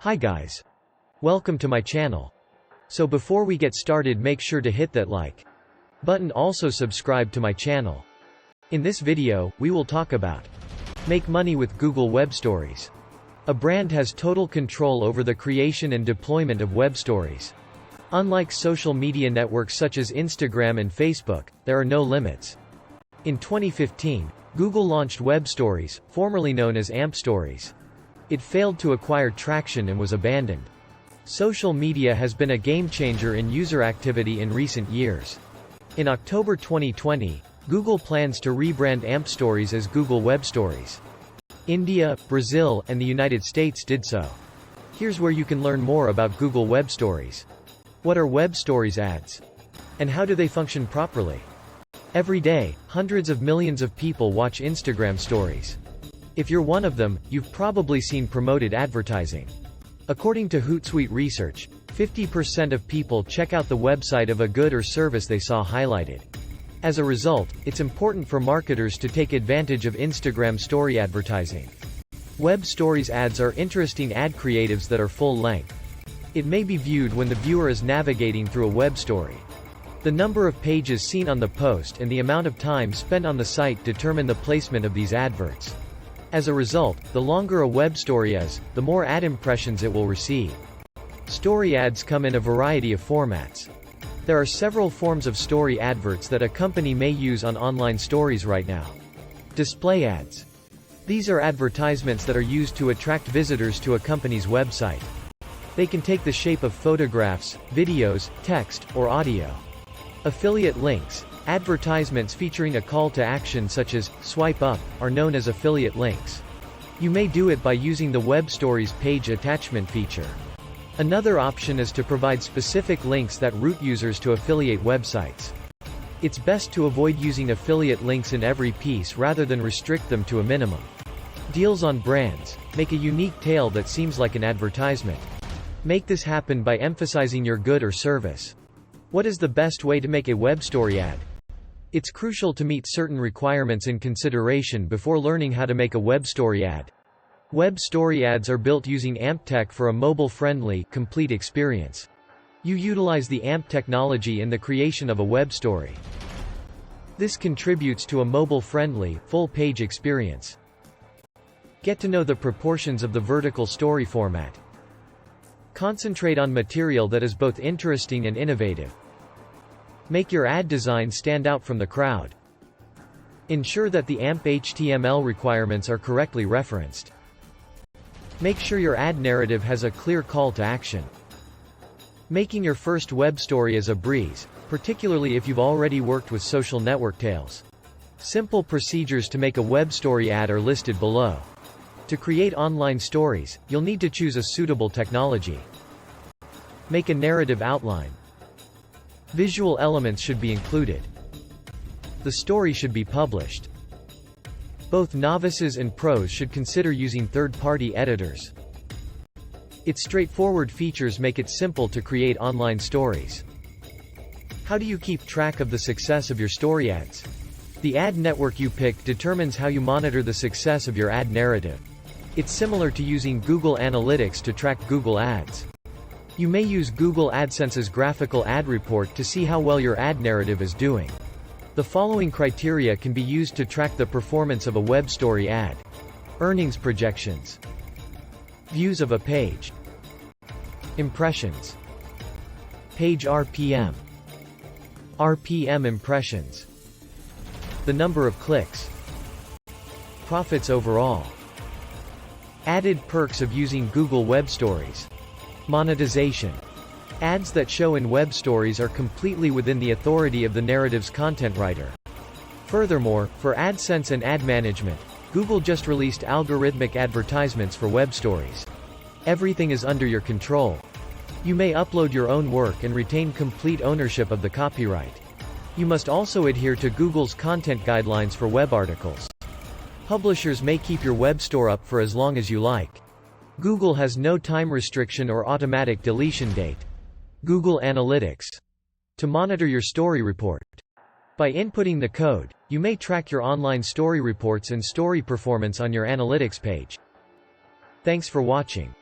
Hi guys. Welcome to my channel. So before we get started, make sure to hit that like button, also subscribe to my channel. In this video, we will talk about make money with Google Web Stories. A brand has total control over the creation and deployment of web stories. Unlike social media networks such as Instagram and Facebook, there are no limits. In 2015, Google launched Web Stories, formerly known as AMP Stories. It failed to acquire traction and was abandoned. Social media has been a game changer in user activity in recent years. In October 2020, Google plans to rebrand AMP Stories as Google Web Stories. India, Brazil, and the United States did so. Here's where you can learn more about Google Web Stories. What are Web Stories ads? And how do they function properly? Every day, hundreds of millions of people watch Instagram stories. If you're one of them, you've probably seen promoted advertising. According to Hootsuite research, 50% of people check out the website of a good or service they saw highlighted. As a result, it's important for marketers to take advantage of Instagram story advertising. Web Stories ads are interesting ad creatives that are full length. It may be viewed when the viewer is navigating through a web story. The number of pages seen on the post and the amount of time spent on the site determine the placement of these adverts. As a result, the longer a web story is, the more ad impressions it will receive. Story ads come in a variety of formats. There are several forms of story adverts that a company may use on online stories right now. Display ads. These are advertisements that are used to attract visitors to a company's website. They can take the shape of photographs, videos, text, or audio. Affiliate links. Advertisements featuring a call to action such as, swipe up, are known as affiliate links. You may do it by using the Web Stories page attachment feature. Another option is to provide specific links that route users to affiliate websites. It's best to avoid using affiliate links in every piece rather than restrict them to a minimum. Deals on brands. Make a unique tale that seems like an advertisement. Make this happen by emphasizing your good or service. What is the best way to make a web story ad? It's crucial to meet certain requirements and consideration before learning how to make a web story ad. Web story ads are built using AMP tech for a mobile-friendly, complete experience. You utilize the AMP technology in the creation of a web story. This contributes to a mobile-friendly, full-page experience. Get to know the proportions of the vertical story format. Concentrate on material that is both interesting and innovative. Make your ad design stand out from the crowd. Ensure that the AMP HTML requirements are correctly referenced. Make sure your ad narrative has a clear call to action. Making your first web story is a breeze, particularly if you've already worked with social network tales. Simple procedures to make a web story ad are listed below. To create online stories, you'll need to choose a suitable technology. Make a narrative outline. Visual elements should be included. The story should be published. Both novices and pros should consider using third-party editors. Its straightforward features make it simple to create online stories. How do you keep track of the success of your story ads? The ad network you pick determines how you monitor the success of your ad narrative. It's similar to using Google Analytics to track Google Ads. You may use Google AdSense's graphical ad report to see how well your ad narrative is doing. The following criteria can be used to track the performance of a web story ad. Earnings projections. Views of a page. Impressions. Page RPM. RPM impressions. The number of clicks. Profits overall. Added perks of using Google Web Stories. Monetization. Ads that show in web stories are completely within the authority of the narrative's content writer. Furthermore, for AdSense and ad management, Google just released algorithmic advertisements for web stories. Everything is under your control. You may upload your own work and retain complete ownership of the copyright. You must also adhere to Google's content guidelines for web articles. Publishers may keep your web store up for as long as you like. Google has no time restriction or automatic deletion date. Google Analytics. To monitor your story report. By inputting the code, you may track your online story reports and story performance on your analytics page. Thanks for watching.